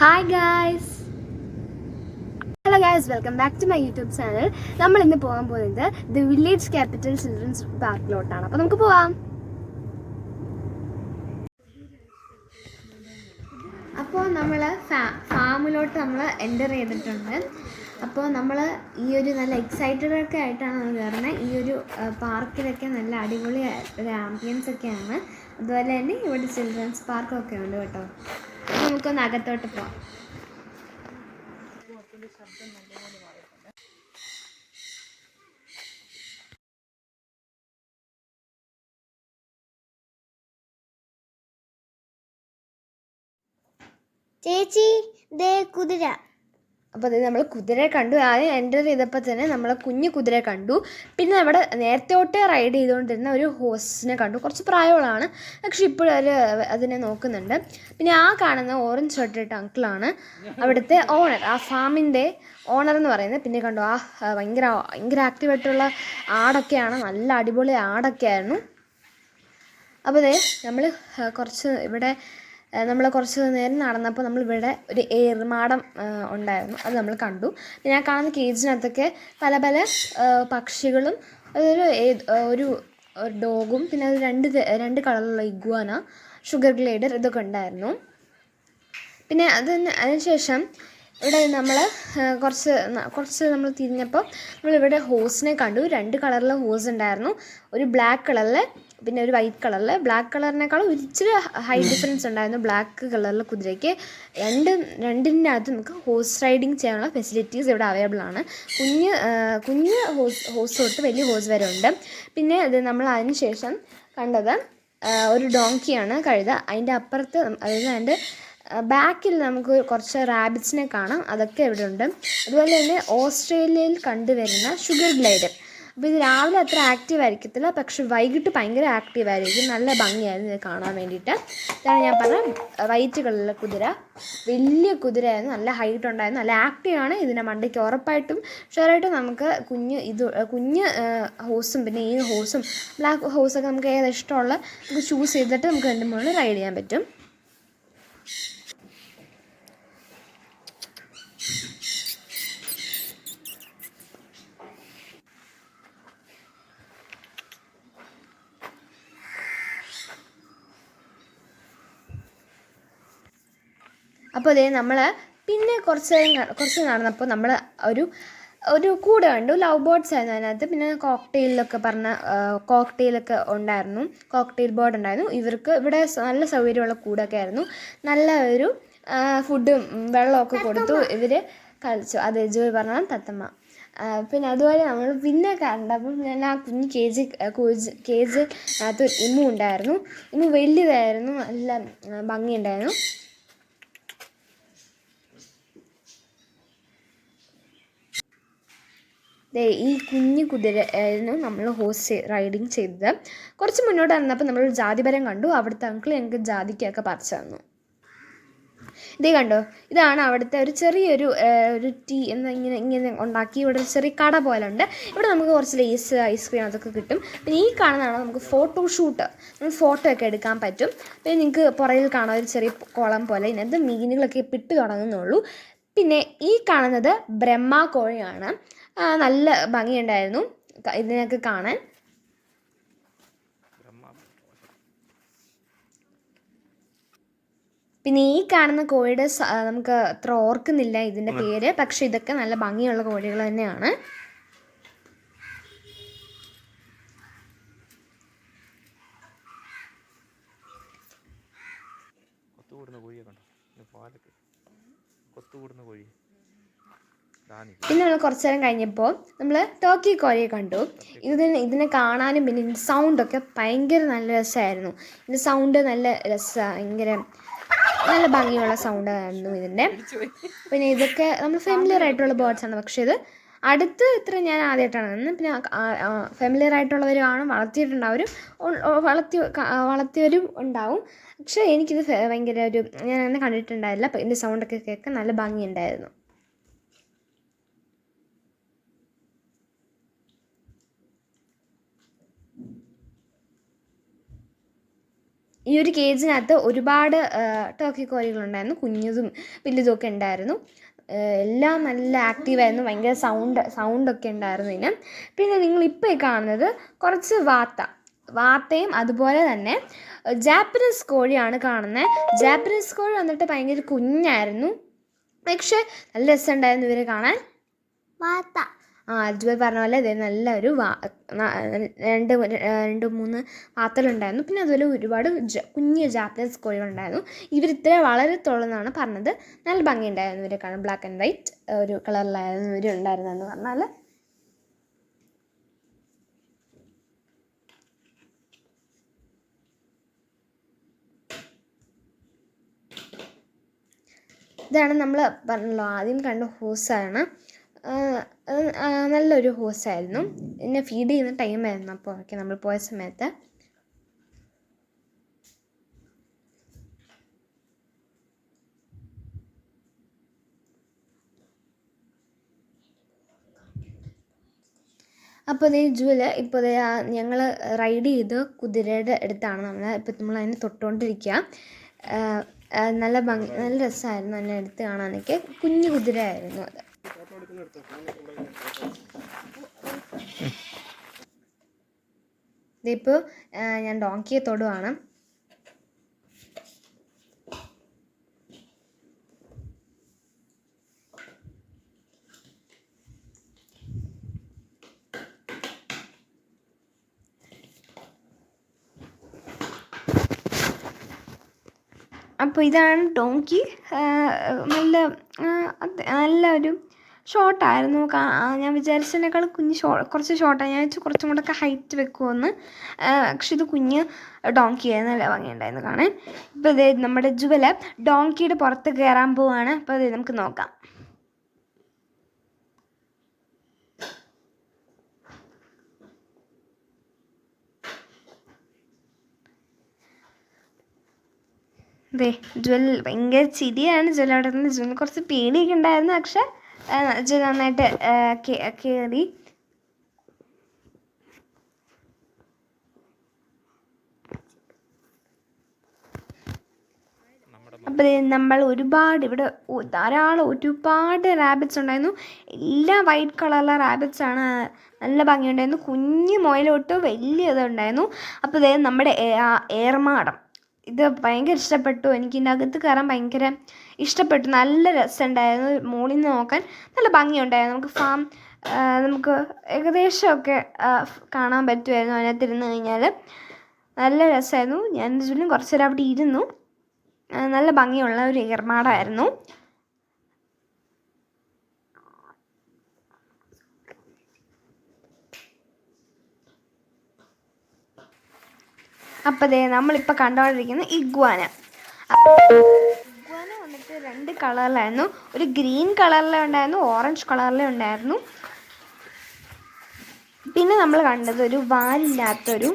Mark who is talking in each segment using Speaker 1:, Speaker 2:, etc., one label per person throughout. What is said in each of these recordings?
Speaker 1: Hi guys, hello guys, welcome back to my YouTube channel. നമ്മൾ ഇന്ന് പോകാൻ പോകുന്നത് ദി വില്ലേജ് ക്യാപിറ്റൽ ചിൽഡ്രൻസ് പാർക്കിലോട്ടാണ്. അപ്പോൾ നമുക്ക് പോവാം. അപ്പോൾ നമ്മൾ ഫാമിലോട്ട് നമ്മൾ എൻ്റർ ചെയ്തിട്ടുണ്ട്. അപ്പോൾ നമ്മൾ ഈ ഒരു നല്ല എക്സൈറ്റഡ് ഒക്കെ ആയിട്ടാണ് നമ്മൾ കയറുന്നത്. ഈ ഒരു പാർക്കിലൊക്കെ നല്ല അടിപൊളി ഒരു ആംബിയൻസ് ഒക്കെയാണ്. അതുപോലെ തന്നെ ഇവിടെ ചിൽഡ്രൻസ് പാർക്കൊക്കെ ഉണ്ട് കേട്ടോ. അപ്പോൾ നമുക്കൊന്ന് അകത്തോട്ട് പോകാം. ചേച്ചി ദേ കുതിര. അപ്പോൾ അത് നമ്മൾ കുതിരയെ കണ്ടു. ആദ്യം എൻ്റർ ചെയ്തപ്പോൾ തന്നെ നമ്മൾ കുഞ്ഞു കുതിരയെ കണ്ടു. പിന്നെ നമ്മുടെ നേരത്തെ തൊട്ടേ റൈഡ് ചെയ്തുകൊണ്ടിരുന്ന ഒരു ഹോഴ്സിനെ കണ്ടു. കുറച്ച് പ്രായമുള്ളതാണ്, പക്ഷെ ഇപ്പോഴും അവർ അതിനെ നോക്കുന്നുണ്ട്. പിന്നെ ആ കാണുന്ന ഓറഞ്ച് ഷർട്ടിട്ട അങ്കിളാണ് അവിടുത്തെ ഓണർ, ആ ഫാമിൻ്റെ ഓണർ എന്ന് പറയുന്നത്. പിന്നെ കണ്ടു ഭയങ്കര ആക്റ്റീവായിട്ടുള്ള ആടൊക്കെയാണ്, നല്ല അടിപൊളി ആടൊക്കെ ആയിരുന്നു. അപ്പോൾ നമ്മൾ കുറച്ച് നേരം നടന്നപ്പോൾ നമ്മളിവിടെ ഒരു ഏറുമാടം ഉണ്ടായിരുന്നു, അത് നമ്മൾ കണ്ടു. പിന്നെ ആ കാണുന്ന കേജിനകത്തൊക്കെ പല പല പക്ഷികളും ഒരു ഡോഗും പിന്നെ അത് രണ്ട് കളറുള്ള ഇഗ്വാന, ഷുഗർ ഗ്ലൈഡർ ഇതൊക്കെ ഉണ്ടായിരുന്നു. പിന്നെ അതിനുശേഷം ഇവിടെ നമ്മൾ കുറച്ച് നമ്മൾ തിരിഞ്ഞപ്പോൾ നമ്മളിവിടെ ഹോസിനെ കണ്ടു. 2 കളറിലെ ഹോസ് ഉണ്ടായിരുന്നു, ഒരു ബ്ലാക്ക് കളറിൽ പിന്നെ ഒരു വൈറ്റ് കളറിൽ. ബ്ലാക്ക് കളറിനേക്കാളും ഇച്ചിരി ഹൈ ഡിഫറൻസ് ഉണ്ടായിരുന്നു ബ്ലാക്ക് കളറിലെ കുതിരയ്ക്ക്. രണ്ടിൻ്റെ അകത്ത് നമുക്ക് ഹോഴ്സ് റൈഡിങ് ചെയ്യാനുള്ള ഫെസിലിറ്റീസ് ഇവിടെ അവൈലബിൾ ആണ്. കുഞ്ഞ് ഹോഴ്സ് തൊട്ട് വലിയ ഹോഴ്സ് വരെ ഉണ്ട്. പിന്നെ നമ്മൾ അതിന് ശേഷം കണ്ടത് ഒരു ഡോങ്കിയാണ്, കഴുത. അതിൻ്റെ അപ്പുറത്ത്, അതായത് അതിൻ്റെ ബാക്കിൽ നമുക്ക് കുറച്ച് റാബിറ്റ്സിനെ കാണാം, അതൊക്കെ ഇവിടെ ഉണ്ട്. അതുപോലെ തന്നെ ഓസ്ട്രേലിയയിൽ കണ്ടുവരുന്ന ഷുഗർ ഗ്ലൈഡർ. അപ്പോൾ ഇത് രാവിലെ അത്ര ആക്റ്റീവ് ആയിരിക്കത്തില്ല, പക്ഷെ വൈകിട്ട് ഭയങ്കര ആക്റ്റീവായിരിക്കും. നല്ല ഭംഗിയായിരുന്നു ഇത് കാണാൻ വേണ്ടിയിട്ട്. ഇതാണ് ഞാൻ പറഞ്ഞ വൈറ്റ് കളറിലെ കുതിര. വലിയ കുതിരയായിരുന്നു, നല്ല ഹൈറ്റ് ഉണ്ടായിരുന്നു, നല്ല ആക്റ്റീവാണ്. ഇതിൻ്റെ മണ്ടയ്ക്ക് ഉറപ്പായിട്ടും ഷുവറായിട്ടും നമുക്ക് കുഞ്ഞ് ഹോഴ്സും പിന്നെ ഈ ഹോഴ്സും ബ്ലാക്ക് ഹോഴ്സൊക്കെ നമുക്ക് ഏത് ഇഷ്ടമുള്ള നമുക്ക് ചൂസ് ചെയ്തിട്ട് നമുക്ക് അതിൻ്റെ മുകളിൽ റൈഡ് ചെയ്യാൻ പറ്റും. അപ്പോൾ നമ്മൾ പിന്നെ കുറച്ച് നടന്നപ്പോൾ നമ്മൾ ഒരു കൂട് കണ്ടു. ലവ് ബേർഡ്സ് ആയിരുന്നു അതിനകത്ത്. പിന്നെ കോക്ടെയിലൊക്കെ ഉണ്ടായിരുന്നു, കോക്ടെയിൽ ബേർഡ് ഉണ്ടായിരുന്നു. ഇവർക്ക് ഇവിടെ നല്ല സൗകര്യമുള്ള കൂടൊക്കെ ആയിരുന്നു. നല്ല ഒരു ഫുഡും വെള്ളമൊക്കെ കൊടുത്തു. ഇവർ കളിച്ചു. അതെ, ജോയ് പറഞ്ഞാൽ തത്തമ്മ. പിന്നെ അതുപോലെ നമ്മൾ പിന്നെ കണ്ടപ്പം ഞാൻ ആ കുഞ്ഞ് കേജിനകത്ത് ഇമ്മു ഉണ്ടായിരുന്നു. ഇമ്മു വലിയതായിരുന്നു, നല്ല ഭംഗിയുണ്ടായിരുന്നു. ഈ കുഞ്ഞു കുതിരയായിരുന്നു നമ്മൾ ഹോഴ്സ് റൈഡിങ് ചെയ്തത്. കുറച്ച് മുന്നോട്ട് വന്നപ്പോൾ നമ്മൾ ജാതിപരം കണ്ടു. അവിടുത്തെ അങ്കിൾ ഞങ്ങൾക്ക് ജാതിക്കയൊക്കെ പറിച്ചു തന്നു. കണ്ടോ, ഇതാണ് അവിടുത്തെ ഒരു ചെറിയൊരു ടീ ഇങ്ങനെ ഉണ്ടാക്കി ഇവിടെ ഒരു ചെറിയ കട പോലെ ഉണ്ട്. ഇവിടെ നമുക്ക് കുറച്ച് ലേസ്, ഐസ്ക്രീം അതൊക്കെ കിട്ടും. പിന്നെ ഈ കാണുന്നതാണ് നമുക്ക് ഫോട്ടോഷൂട്ട്, നമ്മൾ ഫോട്ടോ ഒക്കെ എടുക്കാൻ പറ്റും. പിന്നെ നിങ്ങൾക്ക് പുറകിൽ കാണാൻ ഒരു ചെറിയ കുളം പോലെ, ഇതിനകത്ത് മീനുകളൊക്കെ ഇട്ട് തുടങ്ങുന്നുള്ളൂ. പിന്നെ ഈ കാണുന്നത് ബ്രഹ്മ കോഴിയാണ്. നല്ല ഭംഗിയുണ്ടായിരുന്നു ഇതിനൊക്കെ കാണാൻ. പിന്നെ ഈ കാണുന്ന കോഴിയുടെ നമുക്ക് അത്ര ഓർക്കുന്നില്ല ഇതിൻ്റെ പേര്, പക്ഷെ ഇതൊക്കെ നല്ല ഭംഗിയുള്ള കോഴികൾ തന്നെയാണ്. പിന്നെ നമ്മൾ കുറച്ച് നേരം കഴിഞ്ഞപ്പോൾ നമ്മൾ ടർക്കി കോഴിയെ കണ്ടു. ഇതിനെ കാണാനും പിന്നെ ഇതിൻ്റെ സൗണ്ടൊക്കെ ഭയങ്കര നല്ല രസമായിരുന്നു. ഇതിൻ്റെ സൗണ്ട് നല്ല ഭയങ്കര നല്ല ഭംഗിയുള്ള സൗണ്ടായിരുന്നു ഇതിൻ്റെ. പിന്നെ ഇതൊക്കെ നമ്മൾ ഫെമിലിയർ ആയിട്ടുള്ള ബേർഡ്സാണ്, പക്ഷേ ഇത് ഇത്ര ഞാൻ ആദ്യമായിട്ടാണ് കാണുന്നത്. പിന്നെ ഫെമിലിയർ ആയിട്ടുള്ളവരും വളർത്തിയവരും ഉണ്ടാവും. പക്ഷേ എനിക്കിത് ഭയങ്കര ഞാൻ അങ്ങനെ കണ്ടിട്ടുണ്ടായില്ല. അപ്പോൾ ഇതിൻ്റെ സൗണ്ടൊക്കെ കേൾക്കാൻ നല്ല ഭംഗിയുണ്ടായിരുന്നു. ഈ ഒരു കേജിനകത്ത് ഒരുപാട് ടർക്കി കോഴികളുണ്ടായിരുന്നു, കുഞ്ഞതും വലുതുമൊക്കെ ഉണ്ടായിരുന്നു. എല്ലാം നല്ല ആക്റ്റീവായിരുന്നു, ഭയങ്കര സൗണ്ടൊക്കെ ഉണ്ടായിരുന്നു ഇതിന്. പിന്നെ നിങ്ങളിപ്പോൾ കാണുന്നത് കുറച്ച് വാത്തയും അതുപോലെ തന്നെ ജാപ്പനീസ് കോഴിയാണ് കാണുന്നത്. ജാപ്പനീസ് കോഴി വന്നിട്ട് ഭയങ്കര കുഞ്ഞായിരുന്നു, പക്ഷേ നല്ല രസമുണ്ടായിരുന്നു ഇവരെ കാണാൻ. അജ്വൽ പറഞ്ഞ പോലെ ഇതേ നല്ലൊരു രണ്ട് മൂന്ന് വാത്തലുണ്ടായിരുന്നു. പിന്നെ അതുപോലെ ഒരുപാട് കുഞ്ഞ് ജാപ്പനീസ് കോഴികളുണ്ടായിരുന്നു. ഇവരിത്ര വളരത്തുള്ളതെന്നാണ് പറഞ്ഞത്. നല്ല ഭംഗിയുണ്ടായിരുന്നു ഇവരെ കാണാൻ. ബ്ലാക്ക് ആൻഡ് വൈറ്റ് ഒരു കളറിലായിരുന്നു ഇവർ ഉണ്ടായിരുന്നതെന്ന് പറഞ്ഞാൽ. ഇതാണ് നമ്മൾ പറഞ്ഞല്ലോ ആദ്യം കണ്ട ഹോസാണ്. നല്ലൊരു ഹോസായിരുന്നു. എന്നെ ഫീഡ് ചെയ്യുന്ന ടൈമായിരുന്നു അപ്പോൾ ഓക്കെ നമ്മൾ പോയ സമയത്ത്. അപ്പോൾ ഇതേ ജുവൽ ഇപ്പോൾ ഞങ്ങൾ റൈഡ് ചെയ്ത് കുതിരയുടെ അടുത്താണ് നമ്മൾ അതിനെ തൊട്ടുകൊണ്ടിരിക്കുക. നല്ല രസമായിരുന്നു അതിനെ എടുത്ത് കാണാനൊക്കെ. കുഞ്ഞു കുതിരയായിരുന്നു അത്. ഇതിപ്പോൾ ഞാൻ ഡോങ്കിയെ തൊടുവാണ്. അപ്പോൾ ഇതാണ് ഡോങ്കി. നല്ലൊരു ഷോർട്ടായിരുന്നു. ഞാൻ വിചാരിച്ചതിനേക്കാൾ കുറച്ച് ഷോർട്ടാണ്. ഞാൻ വെച്ച് കുറച്ചും കൂടെയൊക്കെ ഹൈറ്റ് വെക്കുമെന്ന്. പക്ഷെ ഇത് കുഞ്ഞ് ഡോങ്കിയായിരുന്നു. നല്ല ഭംഗിയുണ്ടായിരുന്നു കാണാൻ. ഇപ്പോൾ ഇതേ നമ്മുടെ ജുവൽ ഡോങ്കിയുടെ പുറത്ത് കയറാൻ പോവാണ്. അപ്പോൾ അത് നമുക്ക് നോക്കാം. ജുവൽ ഭയങ്കര ചിരിയാണ്. ജുവൽ അവിടെ നിന്ന് ജുവലിന് കുറച്ച് പേടിയൊക്കെ ഉണ്ടായിരുന്നു, പക്ഷെ ജുവൽ നന്നായിട്ട് കയറി. അപ്പോൾ നമ്മൾ ഇവിടെ ഒരുപാട് റാബിറ്റ്സ് ഉണ്ടായിരുന്നു. എല്ലാം വൈറ്റ് കളറിലെ റാബിറ്റ്സാണ്. നല്ല ഭംഗിയുണ്ടായിരുന്നു. കുഞ്ഞു മുയലോട്ട് വലിയ ഇതുണ്ടായിരുന്നു. അപ്പോൾ നമ്മുടെ ഏർമാടം ഇത് ഭയങ്കര ഇഷ്ടപ്പെട്ടു. എനിക്ക് ഇതിൻ്റെ അകത്ത് കയറാൻ ഭയങ്കര ഇഷ്ടപ്പെട്ടു. നല്ല രസമുണ്ടായിരുന്നു. മുകളിൽ നിന്ന് നോക്കാൻ നല്ല ഭംഗിയുണ്ടായിരുന്നു. നമുക്ക് ഏകദേശമൊക്കെ കാണാൻ പറ്റുമായിരുന്നു അതിനകത്തിരുന്ന് കഴിഞ്ഞാൽ. നല്ല രസമായിരുന്നു. ഞാൻ ചുറ്റും കുറച്ച് നേരം അവിടെ ഇരുന്നു. നല്ല ഭംഗിയുള്ള ഒരു ഏർമാടമായിരുന്നു. അപ്പോൾ നമ്മളിപ്പോൾ കണ്ടുകൊണ്ടിരിക്കുന്ന ഇഗ്വാന വന്നിട്ട് 2 കളറിലായിരുന്നു. ഒരു ഗ്രീൻ കളറിലെ ഉണ്ടായിരുന്നു, ഓറഞ്ച് കളറിലെ ഉണ്ടായിരുന്നു. പിന്നെ നമ്മൾ കണ്ടത് ഒരു വാലില്ലാത്തൊരു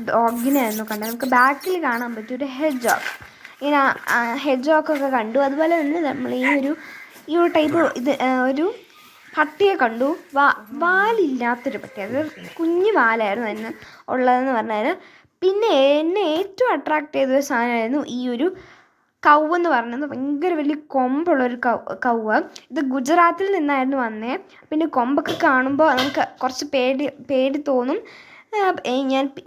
Speaker 1: ഡോഗിനായിരുന്നു കണ്ടത്. നമുക്ക് ബാക്കിൽ കാണാൻ പറ്റും ഒരു ഹെഡ്ജോഗ്. ഇങ്ങനെ ഹെഡ്ജോഗൊക്കെ കണ്ടു. അതുപോലെ തന്നെ നമ്മൾ ഈ ഒരു ടൈപ്പ് ഒരു പട്ടിയെ കണ്ടു. വാലില്ലാത്തൊരു പട്ടി. അത് കുഞ്ഞു വാലായിരുന്നു അതിന് ഉള്ളതെന്ന് പറഞ്ഞാൽ. പിന്നെ എന്നെ ഏറ്റവും അട്രാക്റ്റ് ചെയ്തൊരു സാധനമായിരുന്നു ഈ ഒരു കൗവെന്ന് പറയുന്നത്. ഭയങ്കര വലിയ കൊമ്പുള്ളൊരു കൗവ്. ഇത് ഗുജറാത്തിൽ നിന്നായിരുന്നു വന്നേ. പിന്നെ കൊമ്പൊക്കെ കാണുമ്പോൾ നമുക്ക് കുറച്ച് പേടി തോന്നും.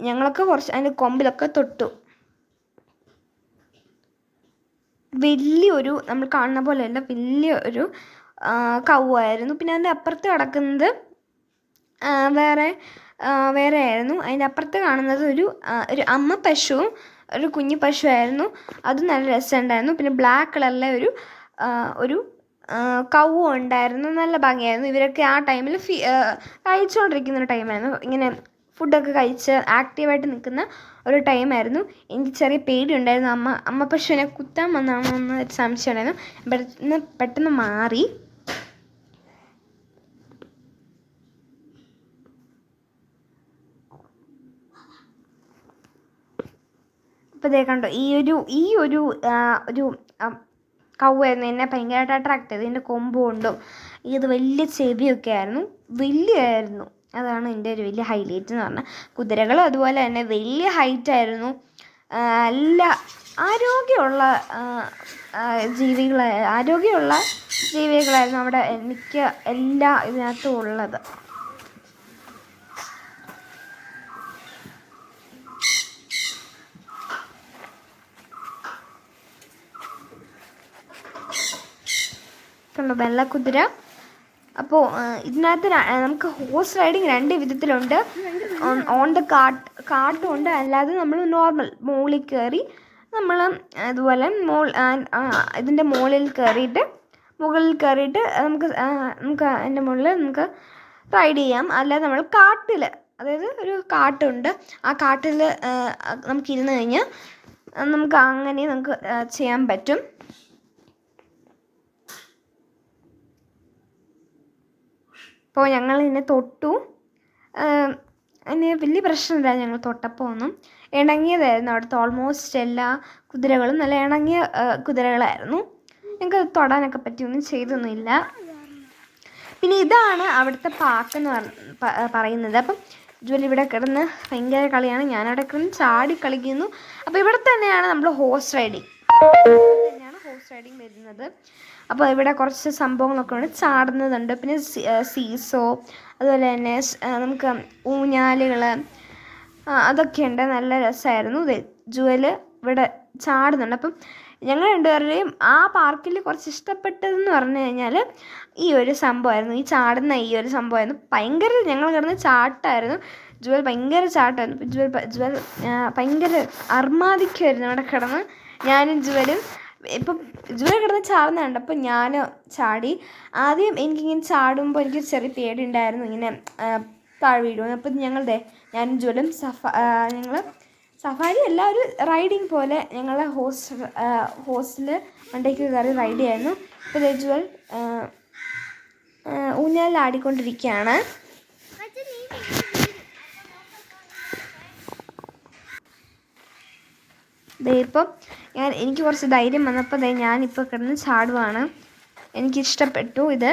Speaker 1: ഞങ്ങളൊക്കെ കുറച്ച് അതിൻ്റെ കൊമ്പിലൊക്കെ തൊട്ടു. വലിയൊരു നമ്മൾ കാണുന്ന പോലെയല്ല, വലിയൊരു കൗവായിരുന്നു. പിന്നെ അതിൻ്റെ അപ്പുറത്ത് കിടക്കുന്നത് വേറെ ആയിരുന്നു. അതിൻ്റെ അപ്പുറത്ത് കാണുന്നത് ഒരു അമ്മ പശുവും ഒരു കുഞ്ഞു പശുവായിരുന്നു. അതും നല്ല രസമുണ്ടായിരുന്നു. പിന്നെ ബ്ലാക്ക് കളറിലെ ഒരു കൗവും ഉണ്ടായിരുന്നു. നല്ല ഭംഗിയായിരുന്നു. ഇവരൊക്കെ ആ ടൈമിൽ കഴിച്ചുകൊണ്ടിരിക്കുന്ന ഒരു ടൈമായിരുന്നു. ഇങ്ങനെ ഫുഡൊക്കെ കഴിച്ച് ആക്റ്റീവായിട്ട് നിൽക്കുന്ന ഒരു ടൈമായിരുന്നു. എനിക്ക് ചെറിയ പേടിയുണ്ടായിരുന്നു. അമ്മ പശുവിനെ കുത്താൻ വന്നാണോ എന്നൊരു സംശയം ഉണ്ടായിരുന്നു. പെട്ടെന്ന് മാറി. ഇപ്പോൾ കണ്ടോ, ഈ ഒരു കൗവായിരുന്നു എന്നെ ഭയങ്കരമായിട്ട് അട്രാക്ട് ചെയ്തത്. ഇതിൻ്റെ കൊമ്പ് കൊണ്ടും ഇത് വലിയ ചെവിയൊക്കെ ആയിരുന്നു, അതാണ് എൻ്റെ ഒരു വലിയ ഹൈലൈറ്റ് എന്ന് പറഞ്ഞാൽ. കുതിരകളും അതുപോലെ തന്നെ വലിയ ഹൈറ്റായിരുന്നു. എല്ലാ ആരോഗ്യമുള്ള ആരോഗ്യമുള്ള ജീവികളായിരുന്നു അവിടെ മിക്ക എല്ലാ ഇതിനകത്തും ഉള്ളത്. കണ്ടോ വെള്ളക്കുതിര. അപ്പോൾ ഇതിനകത്ത് നമുക്ക് ഹോഴ്സ് റൈഡിങ് 2 വിധത്തിലുണ്ട്. ഓൺ ദ കാട്ടും ഉണ്ട്, അല്ലാതെ നമ്മൾ നോർമൽ മുകളിൽ കയറി നമ്മൾ അതുപോലെ ഇതിൻ്റെ മുകളിൽ കയറിയിട്ട് നമുക്ക് അതിൻ്റെ മുകളിൽ നമുക്ക് റൈഡ് ചെയ്യാം. അല്ലാതെ നമ്മൾ കാട്ടിൽ, അതായത് ഒരു കാട്ടുണ്ട്, ആ കാട്ടിൽ നമുക്ക് ഇരുന്ന് കഴിഞ്ഞാൽ നമുക്ക് അങ്ങനെ നമുക്ക് ചെയ്യാൻ പറ്റും. അപ്പോൾ ഞങ്ങൾ ഇതിനെ തൊട്ടു. അതിന് വലിയ പ്രശ്നമില്ല, ഞങ്ങൾ തൊട്ടപ്പോൾ ഒന്നും. ഇണങ്ങിയതായിരുന്നു അവിടുത്തെ ഓൾമോസ്റ്റ് എല്ലാ കുതിരകളും, നല്ല ഇണങ്ങിയ കുതിരകളായിരുന്നു. ഞങ്ങൾക്ക് തൊടാനൊക്കെ പറ്റിയൊന്നും ചെയ്തൊന്നുമില്ല. പിന്നെ ഇതാണ് അവിടുത്തെ പാർക്കെന്ന് പറയുന്നത്. അപ്പം ജുവൽ ഇവിടെ കിടന്ന് ഭയങ്കര കളിയാണ്, ഞാനവിടെ കിടന്ന് ചാടി കളിക്കുന്നു. അപ്പോൾ ഇവിടെ തന്നെയാണ് നമ്മൾ ഹോഴ്സ് റൈഡിങ് വരുന്നത്. അപ്പോൾ ഇവിടെ കുറച്ച് സംഭവങ്ങളൊക്കെ ഉണ്ട്, ചാടുന്നതുണ്ട്, പിന്നെ സീസോ, അതുപോലെ തന്നെ നമുക്ക് ഊഞ്ഞാലുകൾ, അതൊക്കെയുണ്ട്. നല്ല രസമായിരുന്നു. ജുവൽ ഇവിടെ ചാടുന്നുണ്ട്. അപ്പം ഞങ്ങൾ രണ്ടുപേരുടെയും ആ പാർക്കിൽ കുറച്ച് ഇഷ്ടപ്പെട്ടതെന്ന് പറഞ്ഞു കഴിഞ്ഞാൽ ഈ ഒരു സംഭവമായിരുന്നു, ഈ ചാടുന്ന ഈ ഒരു സംഭവമായിരുന്നു. ഭയങ്കര ഞങ്ങൾ കിടന്ന് ചാട്ടമായിരുന്നു. ജുവൽ ഭയങ്കര ചാട്ടമായിരുന്നു. ജുവൽ ഭയങ്കര അർമാദിക്കുമായിരുന്നു അവിടെ കിടന്ന്. ഞാനും ജുവലും ഇപ്പം ജുവൽ കിടന്ന് ചാടുന്ന കണ്ടപ്പോൾ ഞാൻ ചാടി. ആദ്യം എനിക്കിങ്ങനെ ചാടുമ്പോൾ എനിക്ക് ചെറിയ പേടിയുണ്ടായിരുന്നു, ഇങ്ങനെ താഴെ വീഴും. അപ്പം ഞാനും ജുവലും ഞങ്ങൾ സഫാരി അല്ല, ഒരു റൈഡിങ് പോലെ ഞങ്ങൾ ഹോഴ്സിൽ മണ്ടയ്ക്ക് കയറി റൈഡ് ചെയ്യായിരുന്നു. ഇപ്പോൾ ജുവൽ ഊഞ്ഞാലിൽ ആടിക്കൊണ്ടിരിക്കുകയാണ്. ഇപ്പം എനിക്ക് കുറച്ച് ധൈര്യം വന്നപ്പോൾ ഞാനിപ്പോൾ കിടന്ന് ചാടുവാണ്. എനിക്കിഷ്ടപ്പെട്ടു ഇത്.